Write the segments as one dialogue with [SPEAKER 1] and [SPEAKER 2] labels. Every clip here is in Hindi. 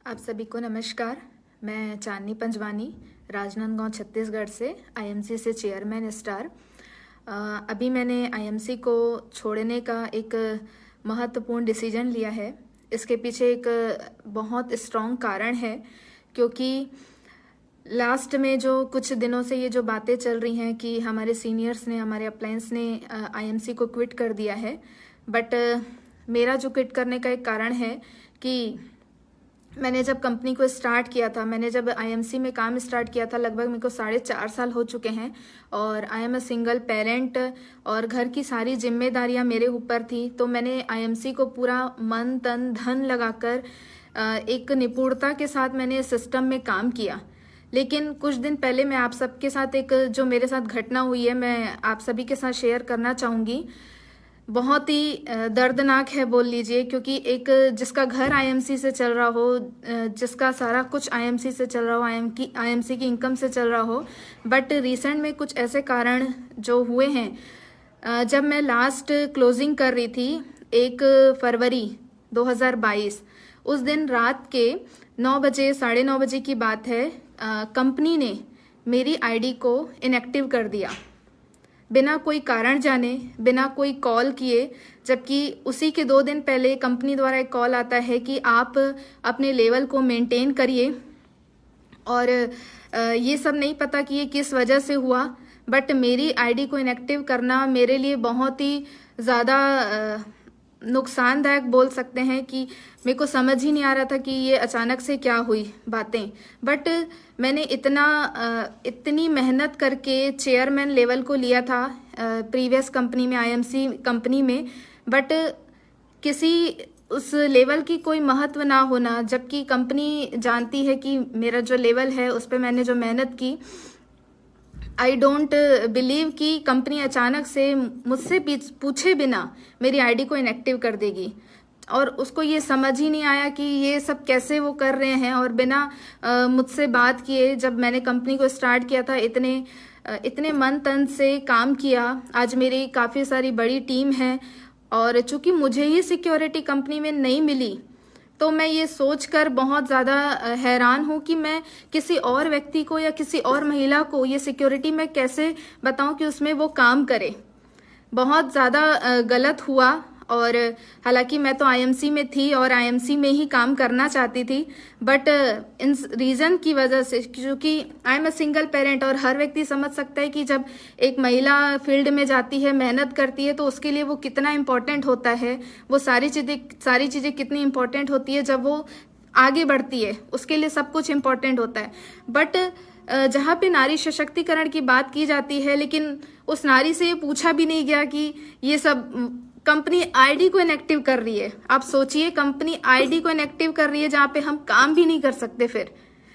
[SPEAKER 1] आप सभी को नमस्कार। मैं चांदनी पंजवानी, राजनांदगांव छत्तीसगढ़ से आईएमसी से चेयरमैन स्टार। अभी मैंने आईएमसी को छोड़ने का एक महत्वपूर्ण डिसीजन लिया है। इसके पीछे एक बहुत स्ट्रॉन्ग कारण है, क्योंकि लास्ट में जो कुछ दिनों से ये जो बातें चल रही हैं कि हमारे सीनियर्स ने, हमारे अप्लायंस ने आईएमसी को क्विट कर दिया है। बट मेरा जो क्विट करने का एक कारण है कि मैंने जब कंपनी को स्टार्ट किया था, मैंने जब आईएमसी में काम स्टार्ट किया था, लगभग मेरे को 4.5 साल हो चुके हैं और I am a single parent और घर की सारी जिम्मेदारियां मेरे ऊपर थी। तो मैंने आईएमसी को पूरा मन तन धन लगाकर एक निपुणता के साथ मैंने सिस्टम में काम किया। लेकिन कुछ दिन पहले मैं आप सबके साथ एक जो मेरे साथ घटना हुई है, मैं आप सभी के साथ शेयर करना चाहूँगी। बहुत ही दर्दनाक है बोल लीजिए, क्योंकि एक जिसका घर आईएमसी से चल रहा हो, जिसका सारा कुछ आईएमसी से चल रहा हो, आईएमसी की इनकम से चल रहा हो, बट रिसेंट में कुछ ऐसे कारण जो हुए हैं। जब मैं लास्ट क्लोजिंग कर रही थी 1 फरवरी 2022, उस दिन रात के 9 बजे, 9:30 बजे की बात है, कंपनी ने मेरी आईडी को इनएक्टिव कर दिया बिना कोई कारण जाने, बिना कोई कॉल किए। जबकि उसी के 2 दिन पहले कंपनी द्वारा एक कॉल आता है कि आप अपने लेवल को मेंटेन करिए, और ये सब नहीं पता कि ये किस वजह से हुआ। बट मेरी आईडी को इनएक्टिव करना मेरे लिए बहुत ही ज़्यादा नुकसानदायक बोल सकते हैं, कि मेरे को समझ ही नहीं आ रहा था कि ये अचानक से क्या हुई बातें। बट मैंने इतनी मेहनत करके चेयरमैन लेवल को लिया था प्रीवियस कंपनी में, आईएमसी कंपनी में, बट किसी उस लेवल की कोई महत्व ना होना, जबकि कंपनी जानती है कि मेरा जो लेवल है उस पर मैंने जो मेहनत की। आई डोंट बिलीव कि कंपनी अचानक से मुझसे पूछे बिना मेरी आईडी को इनएक्टिव कर देगी, और उसको ये समझ ही नहीं आया कि ये सब कैसे वो कर रहे हैं। और बिना मुझसे बात किए, जब मैंने कंपनी को स्टार्ट किया था, इतने मन तन से काम किया। आज मेरी काफ़ी सारी बड़ी टीम है, और चूंकि मुझे ही सिक्योरिटी कंपनी में नहीं मिली, तो मैं ये सोचकर बहुत ज़्यादा हैरान हूँ कि मैं किसी और व्यक्ति को या किसी और महिला को ये सिक्योरिटी में कैसे बताऊँ कि उसमें वो काम करे। बहुत ज़्यादा गलत हुआ। और हालांकि मैं तो आईएमसी में थी और आईएमसी में ही काम करना चाहती थी, बट इन रीज़न की वजह से, क्योंकि I am a single parent, और हर व्यक्ति समझ सकता है कि जब एक महिला फील्ड में जाती है, मेहनत करती है, तो उसके लिए वो कितना इम्पोर्टेंट होता है, वो सारी चीज़ें कितनी इम्पोर्टेंट होती है। जब वो आगे बढ़ती है, उसके लिए सब कुछ इम्पोर्टेंट होता है। बट जहाँ पे नारी सशक्तिकरण की बात की जाती है, लेकिन उस नारी से ये पूछा भी नहीं गया कि ये सब कंपनी आईडी को इनएक्टिव कर रही है। आप सोचिए, कंपनी आईडी को इनएक्टिव कर रही है जहाँ पे हम काम भी नहीं कर सकते, फिर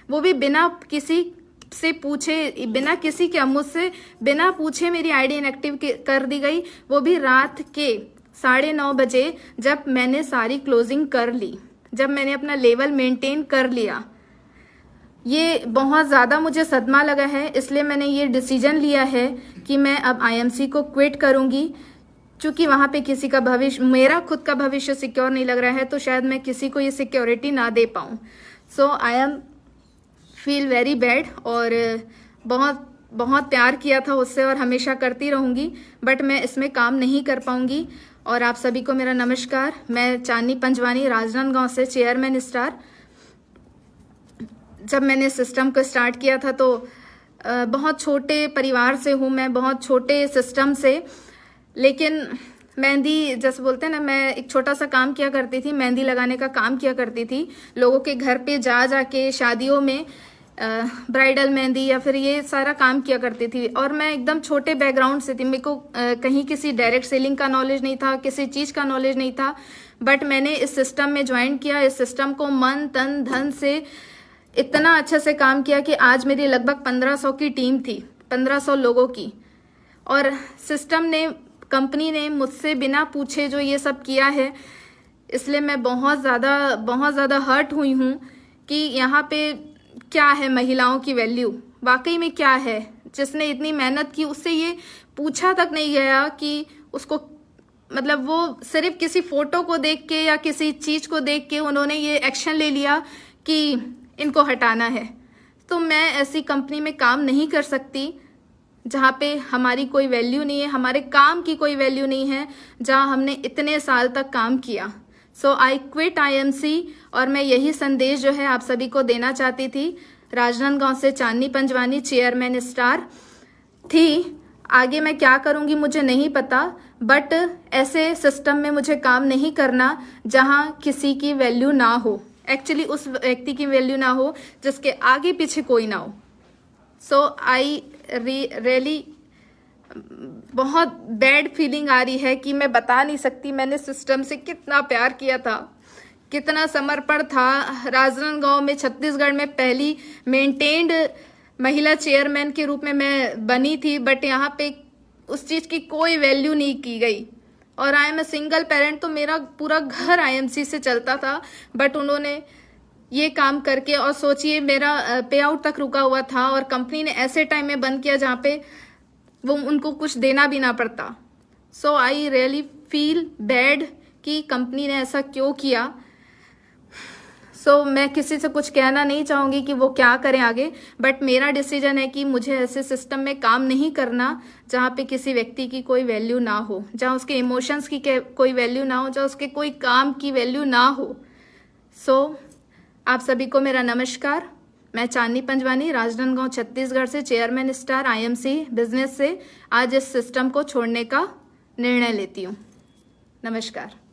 [SPEAKER 1] वो भी बिना किसी से पूछे, बिना किसी के, मुझसे बिना पूछे मेरी आईडी इनएक्टिव कर दी गई, वो भी रात के 9:30 बजे, जब मैंने सारी क्लोजिंग कर ली, जब मैंने अपना लेवल मेंटेन कर लिया। ये बहुत ज़्यादा मुझे सदमा लगा है, इसलिए मैंने ये डिसीजन लिया है कि मैं अब आईएमसी को क्विट करूंगी। चूंकि वहाँ पे किसी का भविष्य, मेरा खुद का भविष्य सिक्योर नहीं लग रहा है, तो शायद मैं किसी को ये सिक्योरिटी ना दे पाऊँ। So I am feel very bad, और बहुत बहुत प्यार किया था उससे और हमेशा करती रहूँगी, बट मैं इसमें काम नहीं कर पाऊँगी। और आप सभी को मेरा नमस्कार। मैं चांदनी पंजवानी, राजनांदगांव से चेयरमैन स्टार। जब मैंने सिस्टम को स्टार्ट किया था तो बहुत छोटे परिवार से हूँ मैं, बहुत छोटे सिस्टम से। लेकिन मेहंदी, जैसे बोलते हैं ना, मैं एक छोटा सा काम किया करती थी, मेहंदी लगाने का काम किया करती थी। लोगों के घर पे जाके शादियों में ब्राइडल मेहंदी या फिर ये सारा काम किया करती थी। और मैं एकदम छोटे बैकग्राउंड से थी, मेरे को कहीं किसी डायरेक्ट सेलिंग का नॉलेज नहीं था, किसी चीज़ का नॉलेज नहीं था। बट मैंने इस सिस्टम में ज्वाइन किया, इस सिस्टम को मन तन धन से इतना अच्छे से काम किया कि आज मेरी लगभग 1500 की टीम थी, 1500 लोगों की। और सिस्टम ने, कंपनी ने मुझसे बिना पूछे जो ये सब किया है, इसलिए मैं बहुत ज़्यादा हर्ट हुई हूँ कि यहाँ पे क्या है महिलाओं की वैल्यू, वाकई में क्या है। जिसने इतनी मेहनत की, उससे ये पूछा तक नहीं गया कि उसको, मतलब वो सिर्फ किसी फोटो को देख के या किसी चीज़ को देख के उन्होंने ये एक्शन ले लिया कि इनको हटाना है। तो मैं ऐसी कंपनी में काम नहीं कर सकती जहाँ पे हमारी कोई वैल्यू नहीं है, हमारे काम की कोई वैल्यू नहीं है, जहाँ हमने इतने साल तक काम किया। सो आई क्विट IMC। और मैं यही संदेश जो है आप सभी को देना चाहती थी। राजनांदगांव से चांदनी पंजवानी, चेयरमैन स्टार थी। आगे मैं क्या करूंगी मुझे नहीं पता, बट ऐसे सिस्टम में मुझे काम नहीं करना जहां किसी की वैल्यू ना हो, एक्चुअली उस व्यक्ति की वैल्यू ना हो जिसके आगे पीछे कोई ना हो। सो आई रियली बहुत बैड फीलिंग आ रही है कि मैं बता नहीं सकती मैंने सिस्टम से कितना प्यार किया था, कितना समर्पण था। राजनांदगांव में, छत्तीसगढ़ में पहली मेंटेन्ड महिला चेयरमैन के रूप में मैं बनी थी, बट यहाँ पे उस चीज की कोई वैल्यू नहीं की गई। और I am a single parent, तो मेरा पूरा घर IMC से चलता था, बट उन्होंने ये काम करके, और सोचिए मेरा पे आउट तक रुका हुआ था और कंपनी ने ऐसे टाइम में बंद किया जहाँ पे वो उनको कुछ देना भी ना पड़ता। सो आई रियली फील बैड कि कंपनी ने ऐसा क्यों किया। मैं किसी से कुछ कहना नहीं चाहूंगी कि वो क्या करें आगे, बट मेरा डिसीजन है कि मुझे ऐसे सिस्टम में काम नहीं करना जहाँ पे किसी व्यक्ति की कोई वैल्यू ना हो, जहाँ उसके इमोशंस की कोई वैल्यू ना हो, जहाँ उसके कोई काम की वैल्यू ना हो। आप सभी को मेरा नमस्कार। मैं चांदनी पंजवानी, राजनांदगांव, छत्तीसगढ़ से चेयरमैन स्टार IMC बिजनेस से आज इस सिस्टम को छोड़ने का निर्णय लेती हूँ। नमस्कार।